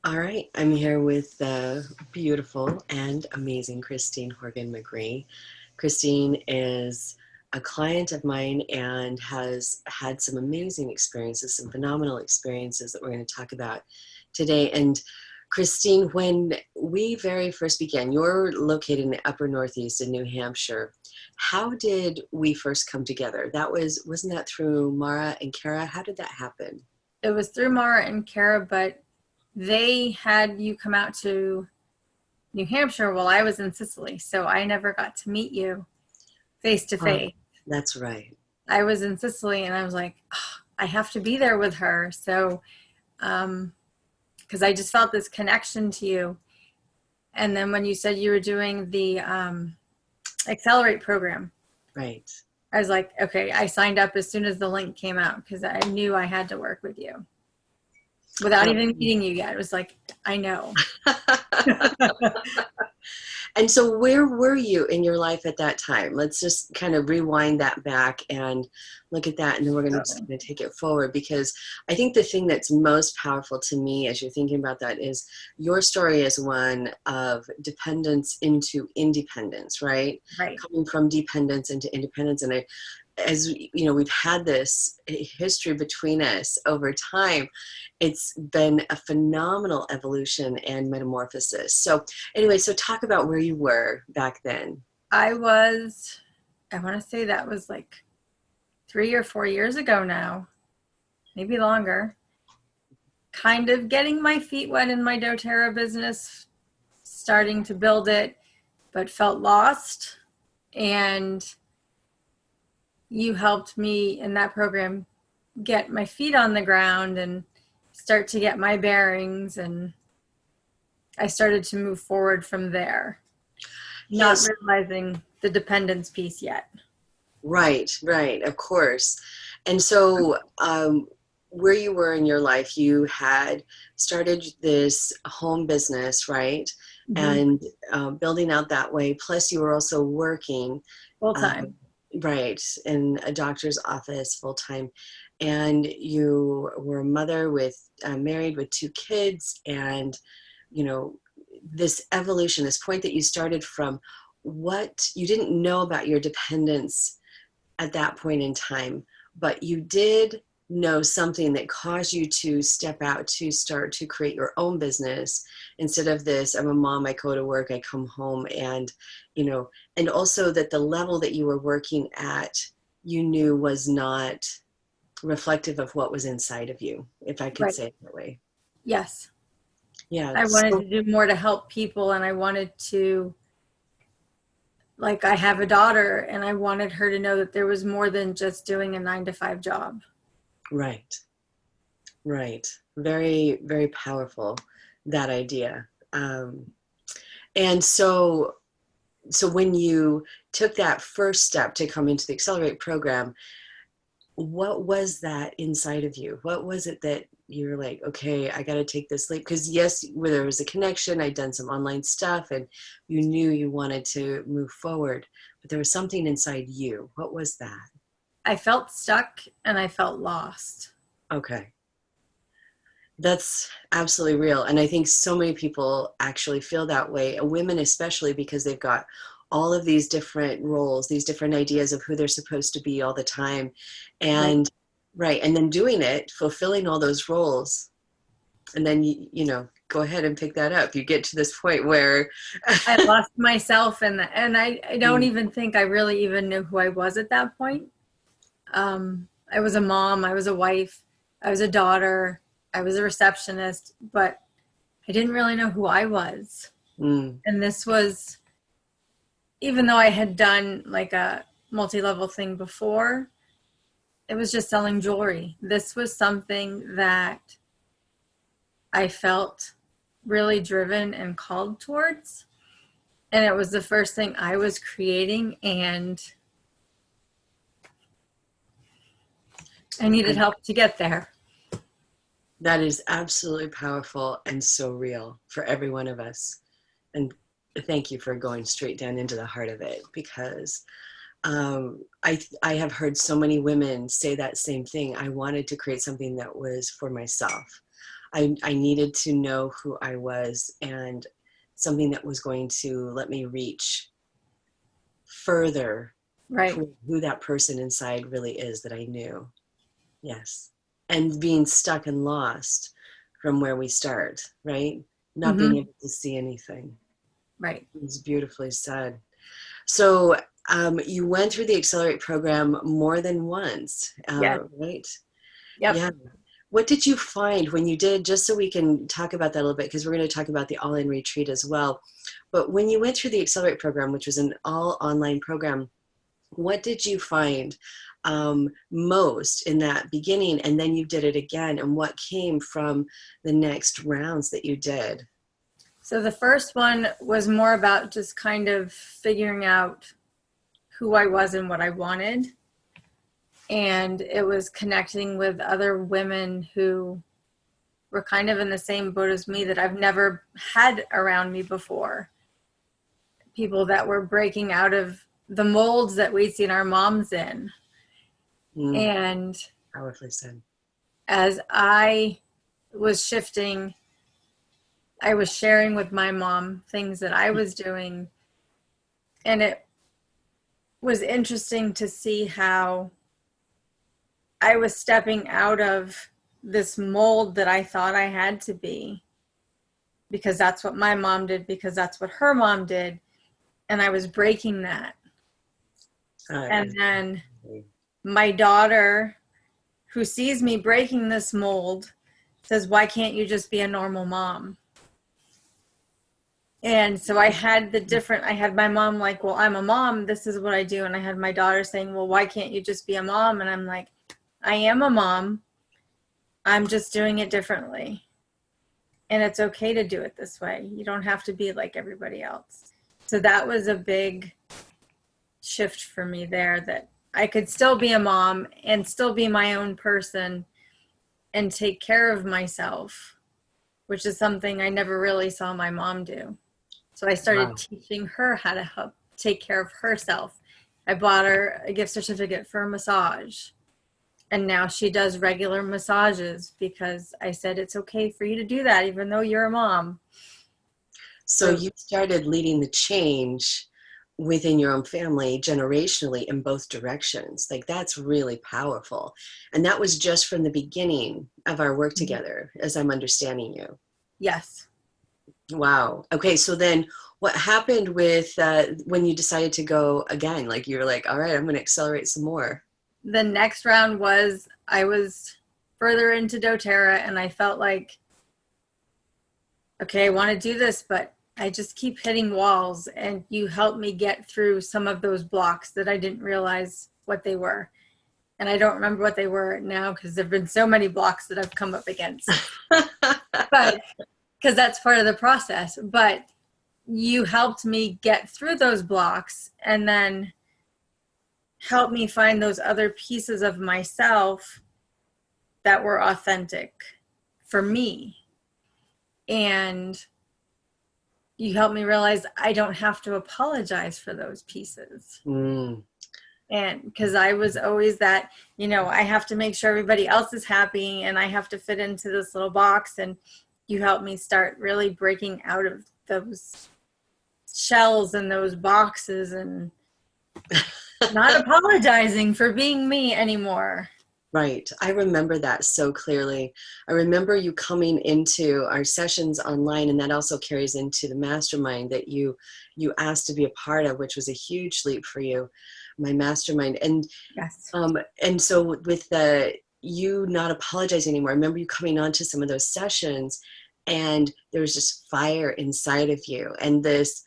All right, I'm here with the beautiful and amazing Kristine Horgan Magri. Kristine is a client of mine and has had some amazing experiences, some phenomenal experiences that we're going to talk about today. And Kristine, when we very first began, you're located in the upper Northeast in New Hampshire. How did we first come together? Wasn't that through Mara and Kara? How did that happen? It was through Mara and Kara, but they had you come out to New Hampshire while I was in Sicily. So I never got to meet you face to face. That's right. I was in Sicily and I was like, oh, I have to be there with her. So, because I just felt this connection to you. And then when you said you were doing the Accelerate program, Right. I was like, okay, I signed up as soon as the link came out because I knew I had to work with you. Without even meeting you yet. It was like, I know. And so where were you in your life at that time? Let's just kind of rewind that back and look at that, and then we're going to take it forward, because I think the thing that's most powerful to me as you're thinking about that is your story is one of dependence into independence, right? Right. Coming from dependence into independence. And as you know, we've had this history between us over time. It's been a phenomenal evolution and metamorphosis. So anyway, so talk about where you were back then. I want to say that was like 3 or 4 years ago now, maybe longer. Kind of getting my feet wet in my doTERRA business, starting to build it, but felt lost. And you helped me in that program get my feet on the ground and start to get my bearings, and I started to move forward from there, not realizing the dependence piece yet. Right, of course. And so where you were in your life, you had started this home business, right? Mm-hmm. And building out that way. Plus you were also working full-time. Right, in a doctor's office full-time. And you were a mother with married with 2 kids, and you know, this evolution, this point that you started from, what you didn't know about your dependence at that point in time, but you did know something that caused you to step out, to start to create your own business instead of this, I'm a mom, I go to work, I come home. And you know, and also that the level that you were working at, you knew was not reflective of what was inside of you, if I could say it that way. Yes. Yeah. I wanted to do more to help people, and I wanted to, like, I have a daughter, and I wanted her to know that there was more than just doing a 9-to-5 job. Right. Very, very powerful, that idea. And so when you took that first step to come into the Accelerate program, what was that inside of you? What was it that you were like, okay, I got to take this leap? Because yes, where there was a connection, I'd done some online stuff and you knew you wanted to move forward, but there was something inside you. What was that? I felt stuck and I felt lost. Okay. That's absolutely real. And I think so many people actually feel that way, women especially, because they've got all of these different roles, these different ideas of who they're supposed to be all the time. And right. And then doing it, fulfilling all those roles. And then, you know, go ahead and pick that up. You get to this point where I lost myself and I don't even think I really even knew who I was at that point. I was a mom, I was a wife, I was a daughter, I was a receptionist, but I didn't really know who I was. And this was, even though I had done like a multi-level thing before, it was just selling jewelry. This was something that I felt really driven and called towards. And it was the first thing I was creating, and I needed help to get there. That is absolutely powerful and so real for every one of us. And thank you for going straight down into the heart of it, because I have heard so many women say that same thing. I wanted to create something that was for myself. I needed to know who I was, and something that was going to let me reach further Right. toward who that person inside really is that I knew. Yes. And being stuck and lost from where we start, right? Not being Mm-hmm. able to see anything. Right. It's beautifully said. So you went through the Accelerate program more than once, Yes. right? Yep. Yeah. What did you find when you did, just so we can talk about that a little bit, because we're going to talk about the all-in retreat as well. But when you went through the Accelerate program, which was an all online program, what did you find most in that beginning? And then you did it again. And what came from the next rounds that you did? So the first one was more about just kind of figuring out who I was and what I wanted. And it was connecting with other women who were kind of in the same boat as me that I've never had around me before. People that were breaking out of the molds that we'd seen our moms in. Mm, And powerfully said. as I was shifting, I was sharing with my mom things that I was doing. And it was interesting to see how I was stepping out of this mold that I thought I had to be, because that's what my mom did, because that's what her mom did. And I was breaking that. And then my daughter, who sees me breaking this mold, says, why can't you just be a normal mom? And so I had my mom like, well, I'm a mom, this is what I do. And I had my daughter saying, well, why can't you just be a mom? And I'm like, I am a mom. I'm just doing it differently. And it's okay to do it this way. You don't have to be like everybody else. So that was a big shift for me there, that I could still be a mom and still be my own person and take care of myself, which is something I never really saw my mom do. So I started teaching her how to help take care of herself. I bought her a gift certificate for a massage. And now she does regular massages because I said it's okay for you to do that, even though you're a mom. So you started leading the change within your own family generationally in both directions. Like, that's really powerful. And that was just from the beginning of our work together, as I'm understanding you. Yes. Wow. Okay. So then what happened with when you decided to go again? Like, you were like, all right, I'm going to accelerate some more. The next round was, I was further into doTERRA and I felt like, okay, I want to do this, but I just keep hitting walls, and you helped me get through some of those blocks that I didn't realize what they were. And I don't remember what they were now because there've been so many blocks that I've come up against. But because that's part of the process. But you helped me get through those blocks and then help me find those other pieces of myself that were authentic for me. And you helped me realize I don't have to apologize for those pieces. Mm. And because I was always that, I have to make sure everybody else is happy and I have to fit into this little box. And you helped me start really breaking out of those shells and those boxes and not apologizing for being me anymore. Right. I remember that so clearly. I remember you coming into our sessions online, and that also carries into the mastermind that you asked to be a part of, which was a huge leap for you, my mastermind. And Yes. And so with you not apologizing anymore, I remember you coming on to some of those sessions, and there was just fire inside of you, and this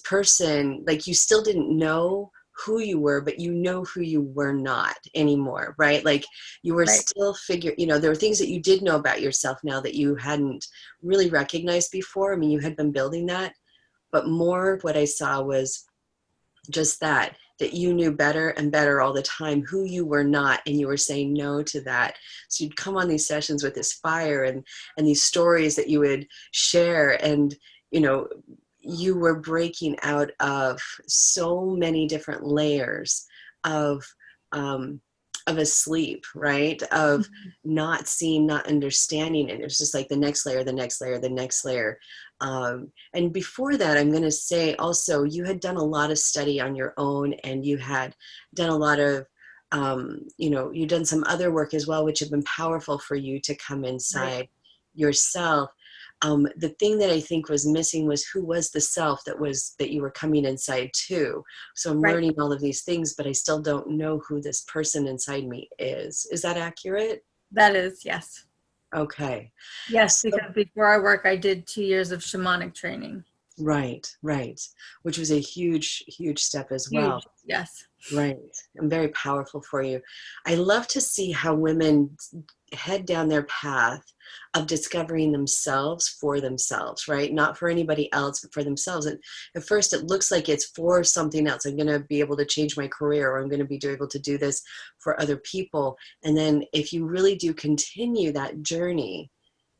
person, like, you still didn't know who you were, but you know who you were not anymore, right? Like, you were still there were things that you did know about yourself now that you hadn't really recognized before. I mean, you had been building that, but more of what I saw was just that you knew better and better all the time who you were not, and you were saying no to that. So you'd come on these sessions with this fire and these stories that you would share, and you were breaking out of so many different layers of of a sleep, right? Of Mhm. not seeing, not understanding. And it was just like the next layer, the next layer, the next layer. And before that, I'm going to say also, you had done a lot of study on your own, and you had done a lot of, you've done some other work as well, which have been powerful for you to come Right. inside yourself. The thing that I think was missing was, who was the self that you were coming inside to. So I'm Right. learning all of these things, but I still don't know who this person inside me is. Is that accurate? That is, yes. Okay. Yes, So, because before I work, I did 2 years of shamanic training. right, right. Which was a huge, huge step as well. Huge. Yes. Right. And very powerful for you. I love to see how women head down their path of discovering themselves for themselves, right? Not for anybody else, but for themselves. And at first it looks like it's for something else. I'm going to be able to change my career, or I'm going to be able to do this for other people. And then if you really do continue that journey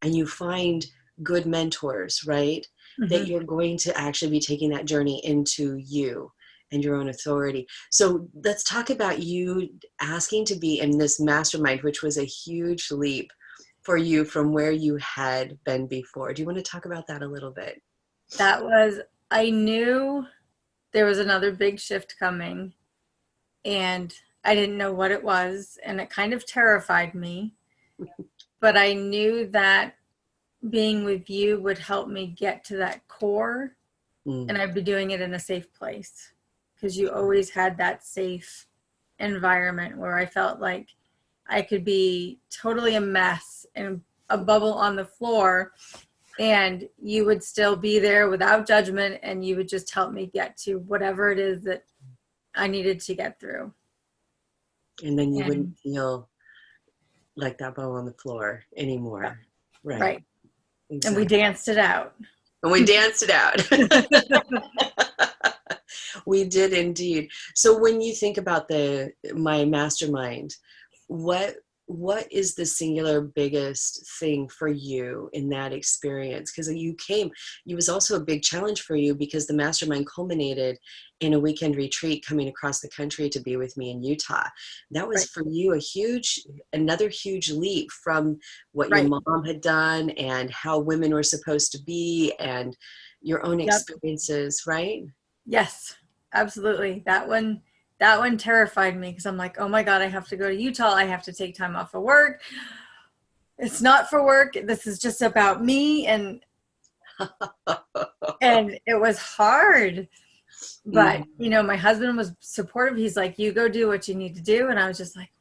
and you find good mentors, right? That Hmm. you're going to actually be taking that journey into you and your own authority. So let's talk about you asking to be in this mastermind, which was a huge leap for you from where you had been before. Do you want to talk about that a little bit? That was, I knew there was another big shift coming, and I didn't know what it was, and it kind of terrified me. But I knew that being with you would help me get to that core, and Mm, I'd be doing it in a safe place, because you always had that safe environment where I felt like I could be totally a mess and a bubble on the floor, and you would still be there without judgment, and you would just help me get to whatever it is that I needed to get through. and then you wouldn't And feel like that bow on the floor anymore. Right, right. And we exactly. danced it out. And we danced it out. We did indeed. So when you think about my mastermind, what what is the singular biggest thing for you in that experience? Because it was also a big challenge for you, because the mastermind culminated in a weekend retreat coming across the country to be with me in Utah. That was Right. for you another huge leap from what your Right. mom had done and how women were supposed to be, and your own Yep. experiences, right? Yes, absolutely. That one terrified me, because I'm like, oh my God, I have to go to Utah. I have to take time off of work. It's not for work. This is just about me. And it was hard. But Mhm. my husband was supportive. He's like, you go do what you need to do. And I was just like,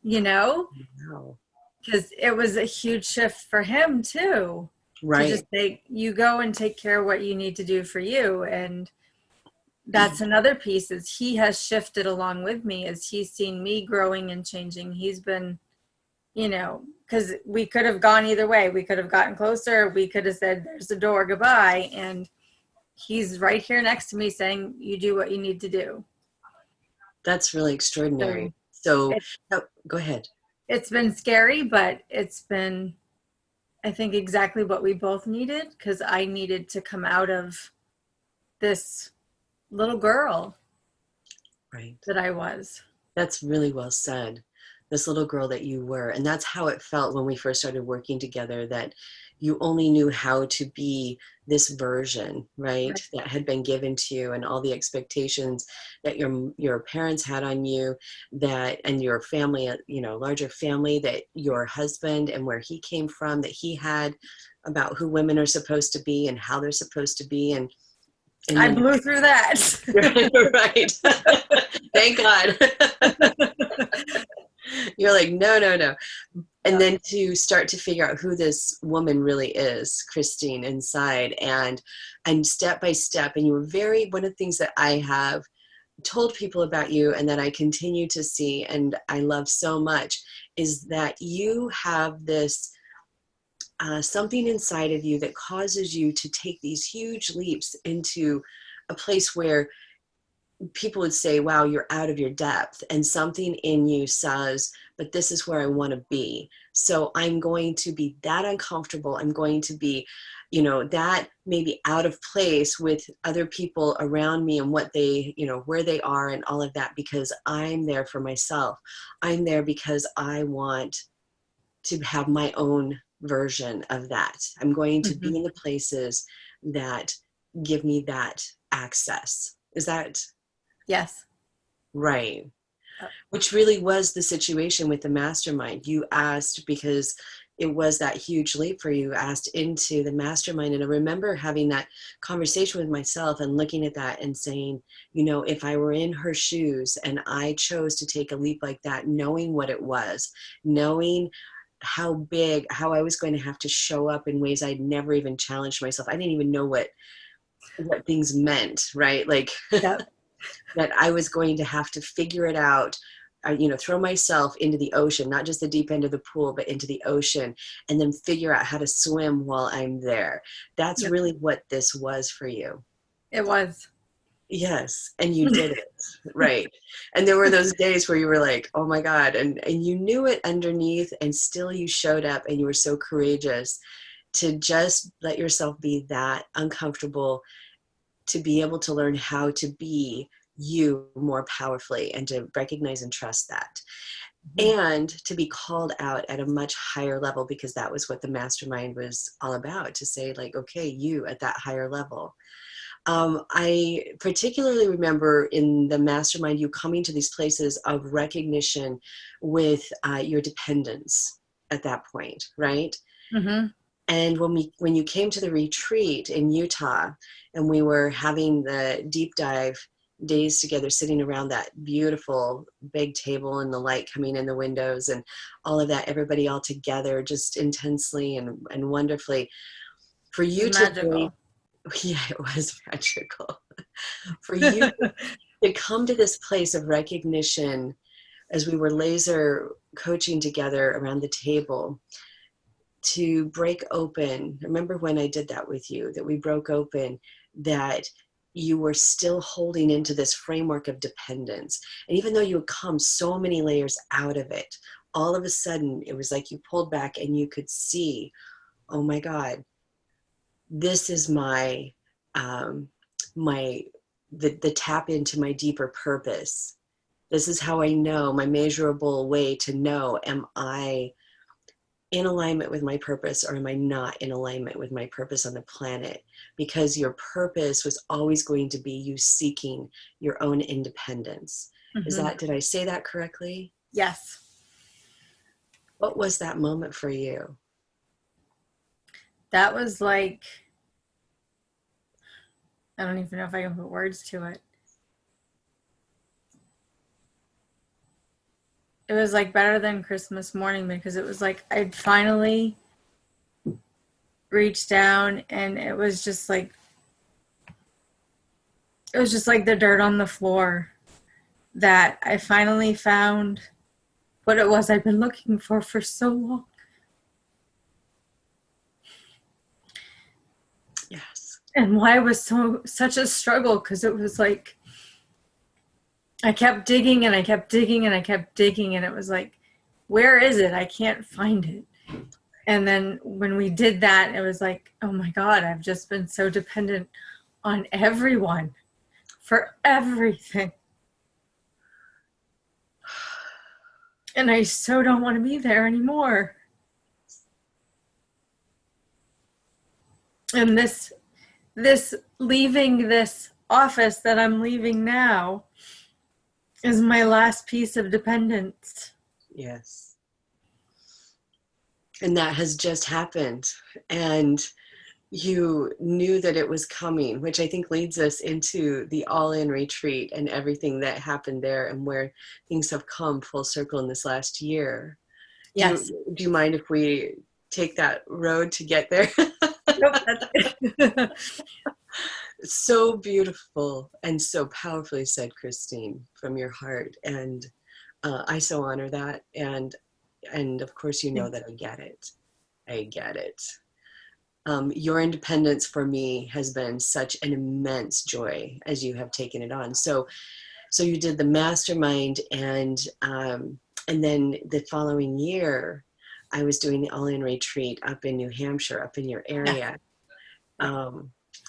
you know, Wow. because it was a huge shift for him too, to Right. just say, you go and take care of what you need to do for you. And that's another piece, is he has shifted along with me, as he's seen me growing and changing. He's been, because we could have gone either way. We could have gotten closer. We could have said, there's the door, goodbye. And he's right here next to me saying, you do what you need to do. That's really extraordinary. So So, it, oh, go ahead. it's been scary, but it's been, I think, exactly what we both needed, because I needed to come out of this little girl Right. that I was. That's really well said. This little girl that you were. And that's how it felt when we first started working together, that you only knew how to be this version, right? Right. That had been given to you, and all the expectations that your parents had on you, that, and your family, larger family, that your husband and where he came from, that he had about who women are supposed to be and how they're supposed to be. And I then blew through that. right. Thank God. You're like, no, no, no. And Yeah. then to start to figure out who this woman really is, Kristine, inside, and step by step. And you were one of the things that I have told people about you, and that I continue to see and I love so much, is that you have this something inside of you that causes you to take these huge leaps into a place where people would say, wow, you're out of your depth. And something in you says, but this is where I want to be. So I'm going to be that uncomfortable. I'm going to be, that maybe out of place with other people around me and what they, where they are and all of that, because I'm there for myself. I'm there because I want to have my own version of that. I'm going to be in the places that give me that access. Is that Yes. right? Which really was the situation with the mastermind. You asked because it was that huge leap for you, asked into the mastermind. And I remember having that conversation with myself and looking at that and saying, if I were in her shoes and I chose to take a leap like that, knowing what it was, knowing how I was going to have to show up in ways I'd never even challenged myself. I didn't even know what things meant, right? Like, Yep. that I was going to have to figure it out, throw myself into the ocean, not just the deep end of the pool, but into the ocean, and then figure out how to swim while I'm there. That's Yep. really what this was for you. It was. Yes. And you did it. Right. And there were those days where you were like, oh my God. And you knew it underneath, and still you showed up, and you were so courageous to just let yourself be that uncomfortable, to be able to learn how to be you more powerfully, and to recognize and trust that, and to be called out at a much higher level, because that was what the mastermind was all about, to say like, okay, you at that higher level. I particularly remember in the mastermind you coming to these places of recognition with your dependence at that point, right? Mm-hmm. And when you came to the retreat in Utah, and we were having the deep dive days together, sitting around that beautiful big table and the light coming in the windows and all of that, everybody all together, just intensely and wonderfully. For It was you to magical. yeah, it was magical. For you to come to this place of recognition as we were laser coaching together around the table, to break open. Remember when I did that with you, that we broke open, that you were still holding into this framework of dependence. And even though you had come so many layers out of it, all of a sudden it was like you pulled back and you could see, oh my God, this is my, the tap into my deeper purpose. This is how I know, my measurable way to know, am I in alignment with my purpose, or am I not in alignment with my purpose on the planet? Because your purpose was always going to be you seeking your own independence. Mm-hmm. Did I say that correctly? Yes. What was that moment for you? That was like, I don't even know if I can put words to it. It was like better than Christmas morning, because it was like I'd finally reached down, and it was just like the dirt on the floor, that I finally found what it was I'd been looking for so long. Yes. And why it was such a struggle, because it was like I kept digging and I kept digging and I kept digging, and it was like, where is it? I can't find it. And then when we did that, it was like, oh my God, I've just been so dependent on everyone for everything. And I so don't want to be there anymore. And this leaving this office that I'm leaving now is my last piece of dependence. Yes. And that has just happened. And you knew that it was coming, which I think leads us into the all-in retreat and everything that happened there, and where things have come full circle in this last year. Yes. Do you mind if we take that road to get there? Nope, that's it. So beautiful and so powerfully said, Kristine, from your heart. And I so honor that. And of course, you know that I get it. I get it. Your independence for me has been such an immense joy as you have taken it on. So you did the mastermind, and then the following year, I was doing the all-in retreat up in New Hampshire, up in your Yeah. area.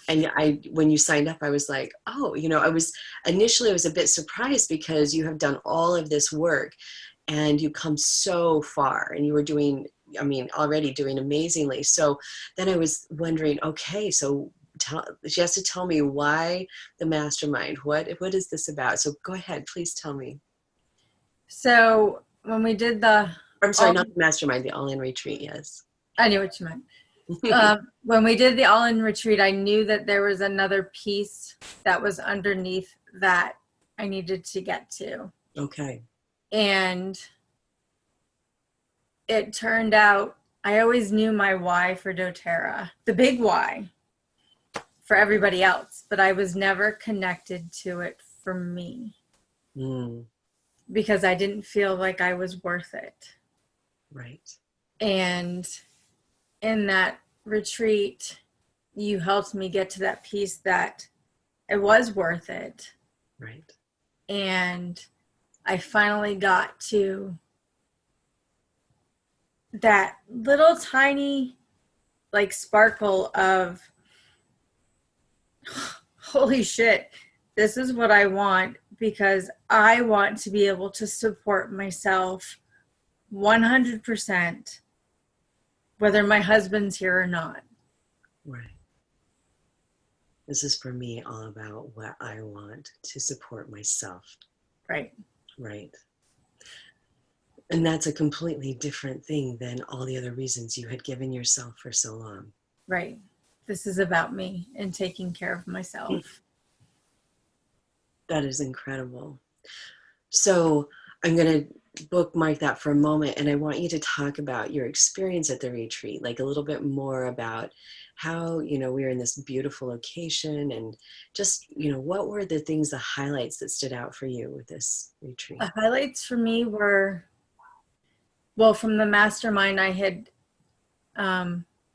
And when you signed up, I was like, oh, I was initially, I was a bit surprised because you have done all of this work and you come so far, and you were doing, already doing amazingly. So then I was wondering, okay, so she has to tell me why the mastermind, what is this about? So go ahead, please tell me. So when we did I'm sorry, not the mastermind, the all-in retreat. Yes. I knew what you meant. When we did the all-in retreat, I knew that there was another piece that was underneath that I needed to get to. Okay. And it turned out I always knew my why for doTERRA, the big why for everybody else, but I was never connected to it for me because I didn't feel like I was worth it. Right. And in that retreat, you helped me get to that piece that it was worth it. Right. And I finally got to that little tiny sparkle of holy shit, this is what I want, because I want to be able to support myself 100%, whether my husband's here or not. Right. This is for me all about what I want to support myself. Right. Right. And that's a completely different thing than all the other reasons you had given yourself for so long. Right. This is about me and taking care of myself. That is incredible. So I'm going to bookmark that for a moment, and I want you to talk about your experience at the retreat, like a little bit more about how, we were in this beautiful location, and just, what were the things, the highlights that stood out for you with this retreat? The highlights for me were, well, from the mastermind, I had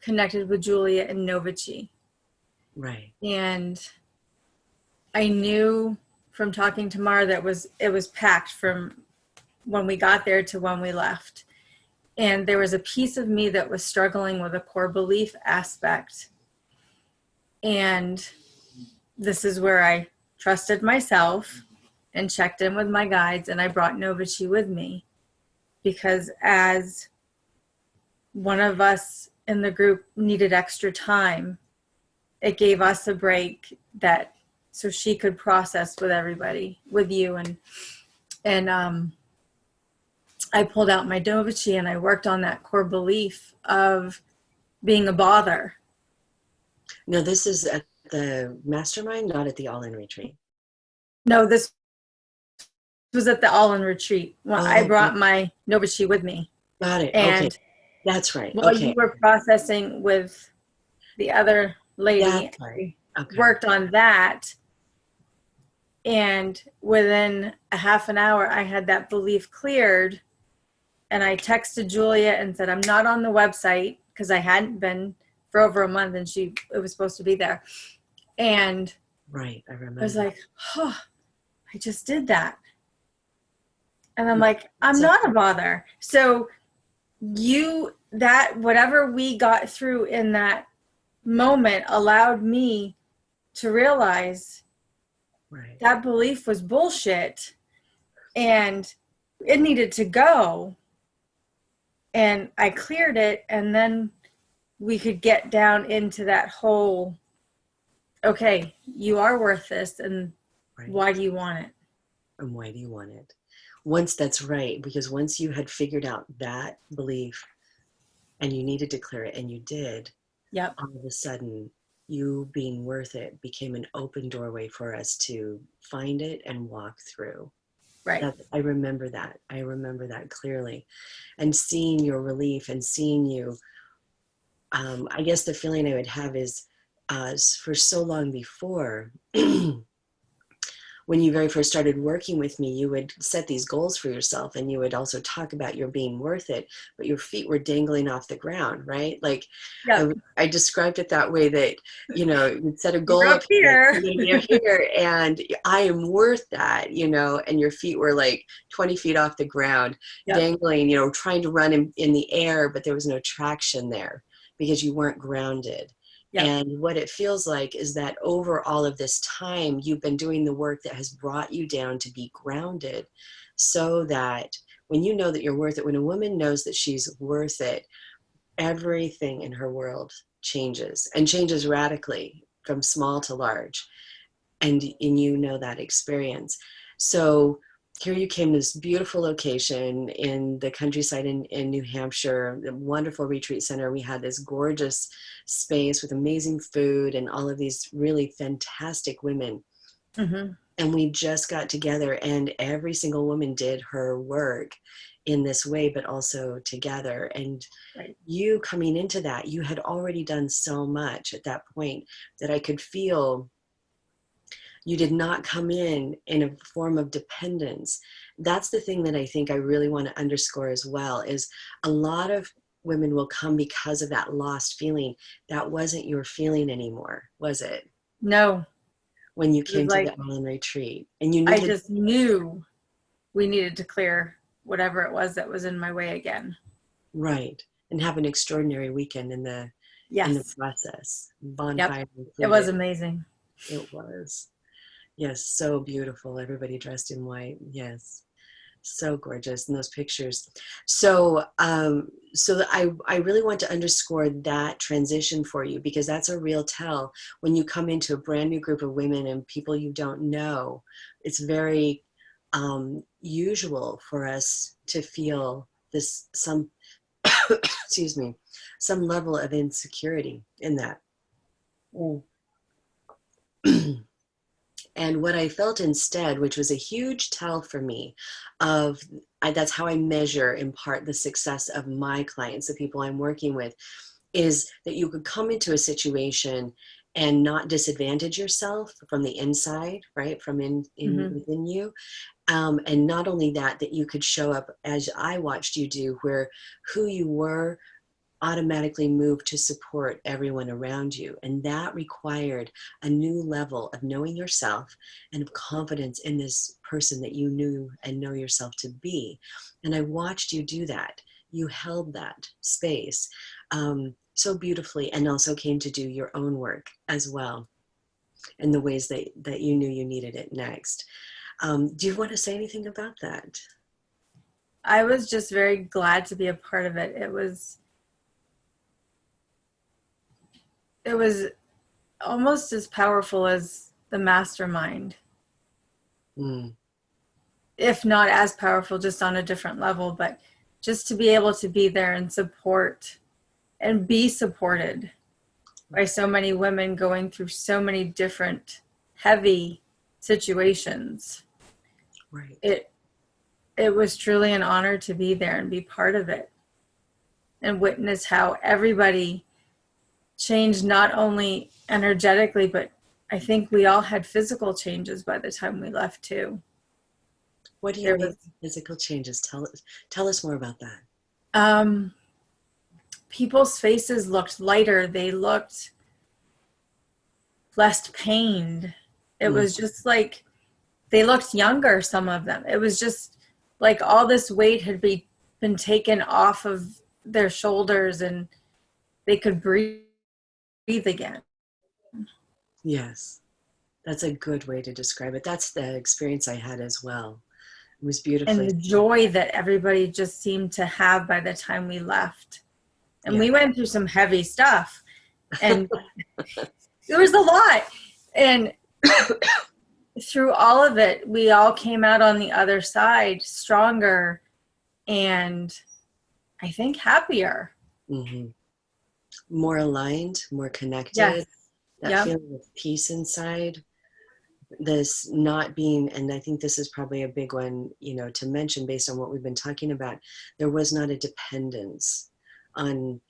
connected with Julia and Novici. Right. And I knew from talking to Mara that it was packed from when we got there to when we left. And there was a piece of me that was struggling with a core belief aspect. And this is where I trusted myself and checked in with my guides, and I brought Novici with me. Because as one of us in the group needed extra time, it gave us a break so she could process with everybody, with you. And I pulled out my Novici and I worked on that core belief of being a bother. No, this is at the mastermind, not at the all-in retreat. No, this was at the all-in retreat. Well, I brought my Novici with me. Got it. And okay. That's right. While okay. you were processing with the other lady, right. Okay. Worked on that. And within a half an hour, I had that belief cleared. And I texted Julia and said, I'm not on the website, because I hadn't been for over a month, and it was supposed to be there. And right, I remember. I was like, oh, I just did that. And I'm like, I'm not a bother. So whatever we got through in that moment allowed me to realize that belief was bullshit and it needed to go. And I cleared it, and then we could get down into that whole, okay, you are worth this, and why do you want it? And why do you want it? Once that's right, because once you had figured out that belief and you needed to clear it, and you did, yep. All of a sudden, you being worth it became an open doorway for us to find it and walk through. Right. I remember that. I remember that clearly. And seeing your relief and seeing you, I guess the feeling I would have is for so long before, when you very first started working with me, you would set these goals for yourself, and you would also talk about your being worth it, but your feet were dangling off the ground, right? Like Yep. I described it that way, that, you know, you'd set a You're goal up up here, like, here. I'm going to be up here, and I am worth that, you know, and your feet were like 20 feet off the ground, Yep. dangling, you know, trying to run in the air, but there was no traction there because you weren't grounded. Yep. And what it feels like is that over all of this time, you've been doing the work that has brought you down to be grounded, so that when you know that you're worth it, when a woman knows that she's worth it, everything in her world changes, and changes radically from small to large. And you know that experience. So here you came to this beautiful location in the countryside in New Hampshire, a wonderful retreat center. We had this gorgeous space with amazing food and all of these really fantastic women. Mm-hmm. And we just got together, and every single woman did her work in this way, but also together. And Right. you coming into that, you had already done so much at that point that I could feel you did not come in a form of dependence. That's the thing that I think I really want to underscore as well, is a lot of women will come because of that lost feeling. That wasn't your feeling anymore, was it? No, When you it was came to the like island retreat and you knew I that. just knew we needed to clear whatever it was that was in my way again. Right. And have an extraordinary weekend in the Yes. process, Yep. bonfire It was included. amazing. It was. Yes, so beautiful. Everybody dressed in white. Yes. So gorgeous in those pictures. So I really want to underscore that transition for you, because that's a real tell when you come into a brand new group of women and people you don't know. It's very usual for us to feel this some excuse me, some level of insecurity in that. Mm. And what I felt instead, which was a huge tell for me of, that's how I measure in part the success of my clients, the people I'm working with, is that you could come into a situation and not disadvantage yourself from the inside, right? From Mm-hmm. within you. And not only that, that you could show up as I watched you do, where who you were automatically move to support everyone around you. And that required a new level of knowing yourself and of confidence in this person that you knew and know yourself to be. And I watched you do that. You held that space so beautifully, and also came to do your own work as well in the ways that you knew you needed it next. Do you want to say anything about that? I was just very glad to be a part of it. It was almost as powerful as the mastermind, Mm, if not as powerful, just on a different level. But just to be able to be there and support and be supported by so many women going through so many different heavy situations. right. It was truly an honor to be there and be part of it and witness how everybody changed, not only energetically, but I think we all had physical changes by the time we left too. What do you There mean was physical changes? Tell us more about that. um, people's faces looked lighter. They looked less pained. It Mm, was just like they looked younger, some of them. It was just like all this weight had been taken off of their shoulders and they could breathe again. yes, that's a good way to describe it. That's the experience I had as well. It was beautifully And the said. joy that everybody just seemed to have by the time we left. And Yeah. we went through some heavy stuff and there was a lot. And through all of it, we all came out on the other side stronger and I think happier. Hmm. More aligned, more Yes. connected, that Yep. feeling of peace inside. This not being, and I think this is probably a big one, you know, to mention based on what we've been talking about. There was not a dependence on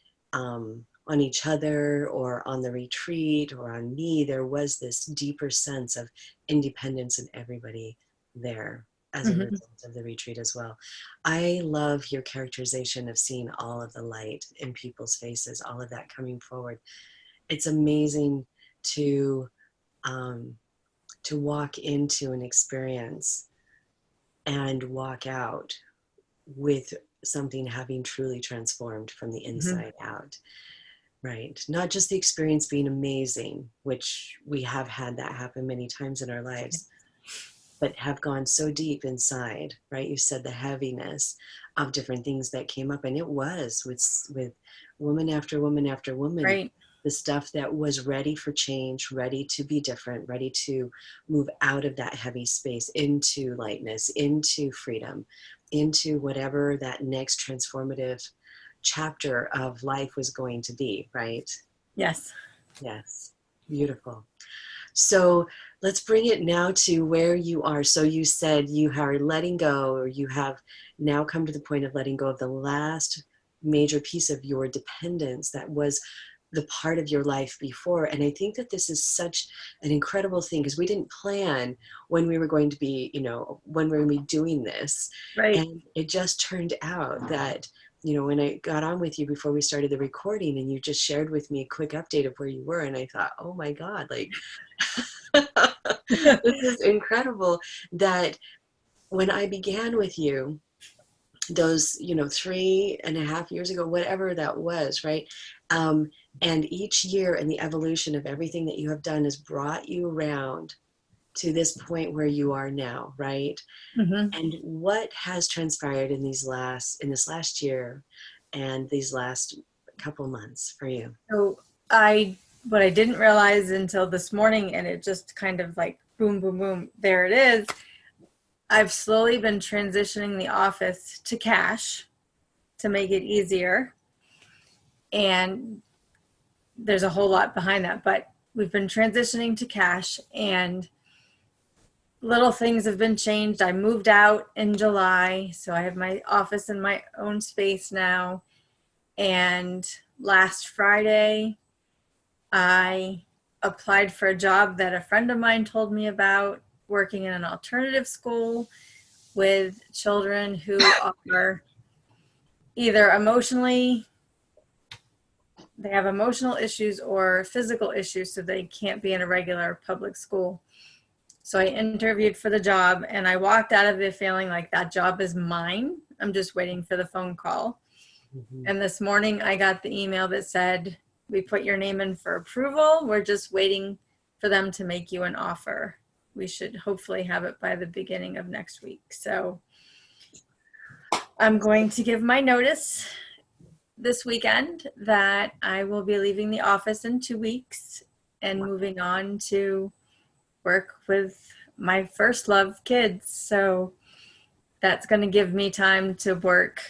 on each other or on the retreat or on me, there was this deeper sense of independence in everybody there as a Mm-hmm. result of the retreat as well. I love your characterization of seeing all of the light in people's faces, all of that coming forward. It's amazing to um, walk into an experience and walk out with something having truly transformed from the Mm-hmm. inside out. Right. Not just the experience being amazing, which we have had that happen many times in our lives, but have gone so deep inside, right? You said the heaviness of different things that came up, and it was with woman after woman after woman, Right. the stuff that was ready for change, ready to be different, ready to move out of that heavy space into lightness, into freedom, into whatever that next transformative chapter of life was going to be, right? Yes. Yes. Beautiful. So let's bring it now to where you are. So you said you are letting go, or you have now come to the point of letting go of the last major piece of your dependence that was the part of your life before. And I think that this is such an incredible thing, because we didn't plan when we were going to be, when we were going to be doing this. Right. And it just turned out that, when I got on with you before we started the recording, and you just shared with me a quick update of where you were, and I thought, oh my God, like, this is incredible that when I began with you, those 3.5 years ago, whatever that was, right? And each year and the evolution of everything that you have done has brought you around to this point where you are now, right? Mm-hmm. And what has transpired in this last year and these last couple months for you? So what I didn't realize until this morning, and it just kind of like boom, boom, boom, there it is. I've slowly been transitioning the office to cash to make it easier. And there's a whole lot behind that, but we've been transitioning to cash, and little things have been changed. I moved out in July, so I have my office in my own space now. And last Friday, I applied for a job that a friend of mine told me about, working in an alternative school with children who are either they have emotional issues or physical issues, so they can't be in a regular public school. So I interviewed for the job, and I walked out of it feeling like that job is mine. I'm just waiting for the phone call. Mm-hmm. And this morning I got the email that said, we put your name in for approval. We're just waiting for them to make you an offer. We should hopefully have it by the beginning of next week. So I'm going to give my notice this weekend that I will be leaving the office in 2 weeks and moving on to work with my first love, kids. So that's going to give me time to work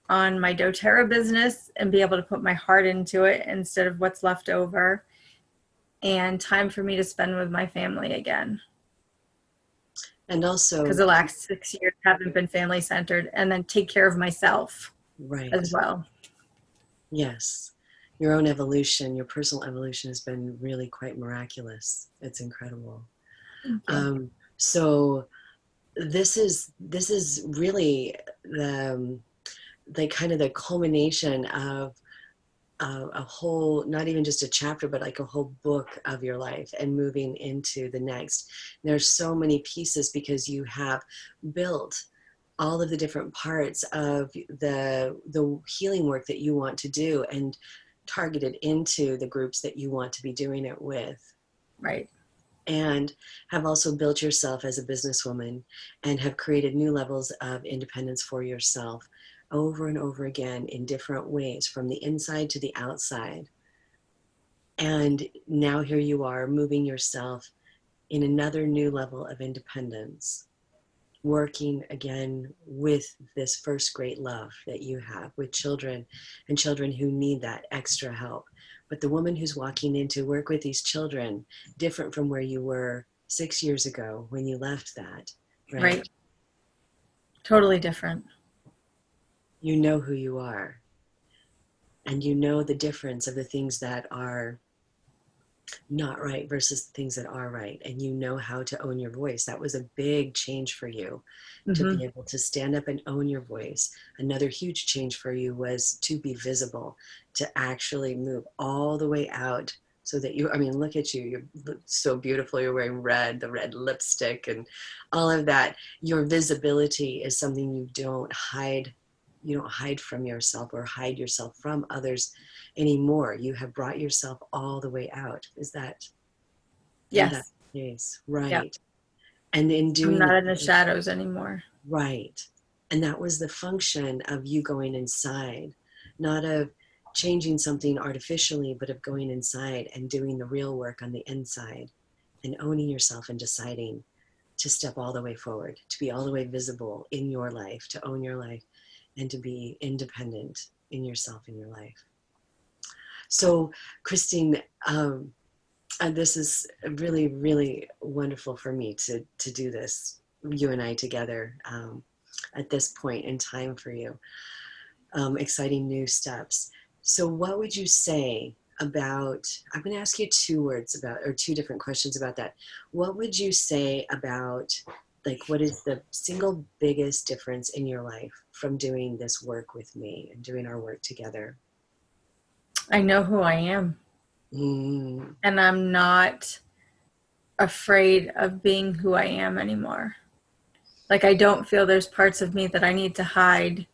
on my doTERRA business and be able to put my heart into it instead of what's left over, and time for me to spend with my family again. And also, because the last 6 years haven't been family centered, and then take care of myself right. as well. Yes. Your own evolution, your personal evolution has been really quite miraculous. It's incredible. So this is really the kind of the culmination of a whole, not even just a chapter, but like a whole book of your life and moving into the next. There's so many pieces because you have built all of the different parts of the healing work that you want to do and targeted into the groups that you want to be doing it with. Right. And have also built yourself as a businesswoman and have created new levels of independence for yourself over and over again in different ways, from the inside to the outside. And now here you are moving yourself in another new level of independence, working again with this first great love that you have with children and children who need that extra help. But the woman who's walking in to work with these children, different from where you were 6 years ago when you left that, right? Totally different. You know who you are. and you know the difference of the things that are not right versus the things that are right, and you know how to own your voice. That was a big change for you, to Mm-hmm. be able to stand up and own your voice. Another huge change for you was to be visible, to actually move all the way out, so that you, I mean, look at you, you're so beautiful, you're wearing red, the red lipstick and all of that. Your visibility is something you don't hide. You don't hide from yourself or hide yourself from others anymore. You have brought yourself all the way out. Isn't that Yes. the case? Yeah. Right. And in I'm doing not that, in the shadows anymore. right. And that was the function of you going inside, not of changing something artificially, but of going inside and doing the real work on the inside and owning yourself and deciding to step all the way forward, to be all the way visible in your life, to own your life, and to be independent in yourself, in your life. So, Kristine, and this is really, really wonderful for me to do this, you and I together, at this point in time for you. Exciting new steps. So what would you say about, I'm going to ask you two words about, or two different questions about that. What would you say about, like, what is the single biggest difference in your life from doing this work with me and doing our work together? I know who I am. Mm, And I'm not afraid of being who I am anymore. Like, I don't feel there's parts of me that I need to hide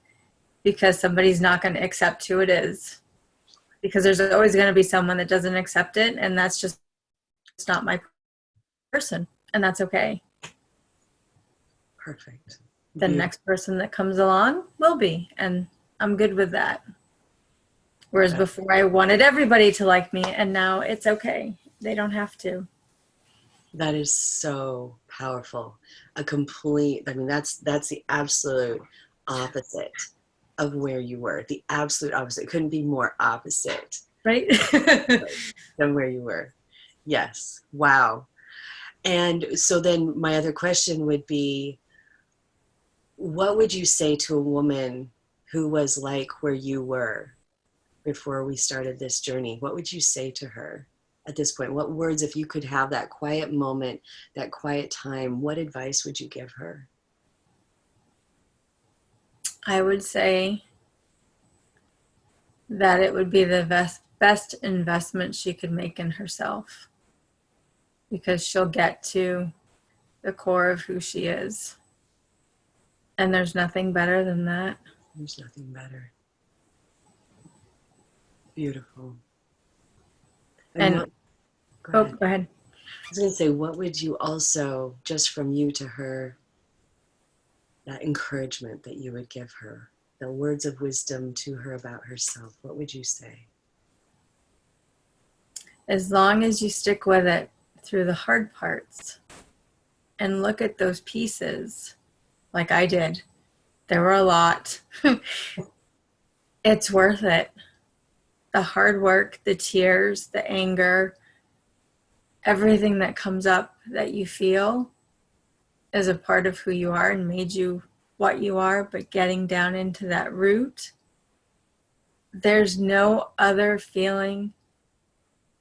because somebody's not going to accept who it is. Because there's always going to be someone that doesn't accept it, and that's just, it's not my person, and that's okay. perfect. The Beautiful. next person that comes along will be, and I'm good with that. Whereas before I wanted everybody to like me, and now it's okay. They don't have to. That is so powerful. A complete, I mean, that's the absolute opposite of where you were. The absolute opposite. It couldn't be more opposite, Right? right, than where you were. Yes. Wow. And so then my other question would be, what would you say to a woman who was like where you were before we started this journey? What would you say to her at this point? What words, if you could have that quiet moment, that quiet time, what advice would you give her? I would say that it would be the best investment she could make in herself, because she'll get to the core of who she is. And there's nothing better than that. There's nothing better. Beautiful. And And what, go oh, ahead. go ahead. I was going to say, what would you also, just from you to her, that encouragement that you would give her, the words of wisdom to her about herself, what would you say? As long as you stick with it through the hard parts and look at those pieces like I did, there were a lot. It's worth it. The hard work, the tears, the anger, everything that comes up that you feel is a part of who you are and made you what you are. But getting down into that root, there's no other feeling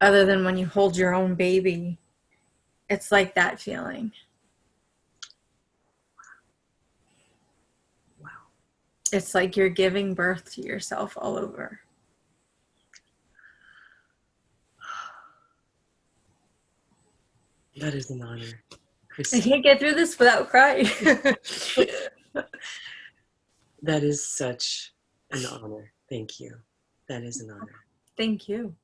other than when you hold your own baby. It's like that feeling. Wow. It's like you're giving birth to yourself all over. That is an honor, I Kristine. can't get through this without crying. That is such an honor. Thank you. That is an honor. Thank you.